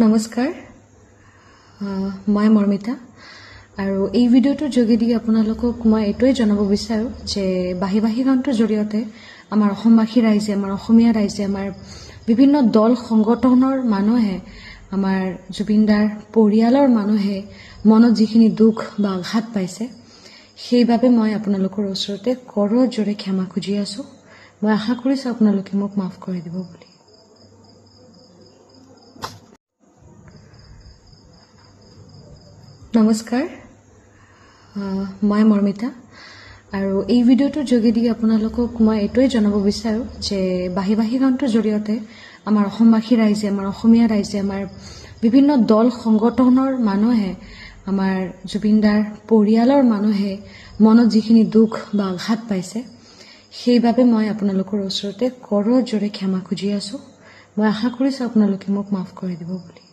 নমস্কাৰ মই মৰ্মিতা আৰু এই ভিডিঅ'টোৰ যোগেদি আপোনালোকক মই এইটোৱে জনাব বিচাৰোঁ যে বাহি গানটোৰ জৰিয়তে আমাৰ অসমবাসী ৰাইজে আমাৰ অসমীয়া ৰাইজে আমাৰ বিভিন্ন দল সংগঠনৰ মানুহে আমাৰ জুবিনদাৰ পৰিয়ালৰ মানুহে মনত যিখিনি দুখ বা আঘাত পাইছে সেইবাবে মই আপোনালোকৰ ওচৰতে কৰৰ জোৰে ক্ষমা খুজি আছোঁ। মই আশা কৰিছোঁ আপোনালোকে মোক মাফ কৰি দিব বুলি। নমস্কাৰ মই মৰ্মিতা আৰু এই ভিডিঅ'টোৰ যোগেদি আপোনালোকক মই এইটোৱে জনাব বিচাৰোঁ যে বাহি গানটোৰ জৰিয়তে আমাৰ অসমবাসী ৰাইজে আমাৰ অসমীয়া ৰাইজে আমাৰ বিভিন্ন দল সংগঠনৰ মানুহে আমাৰ জুবিনদাৰ পৰিয়ালৰ মানুহে মনত যিখিনি দুখ বা আঘাত পাইছে সেইবাবে মই আপোনালোকৰ ওচৰতে কৰৰ জোৰে ক্ষমা খুজি আছোঁ। মই আশা কৰিছোঁ আপোনালোকে মোক মাফ কৰি দিব বুলি।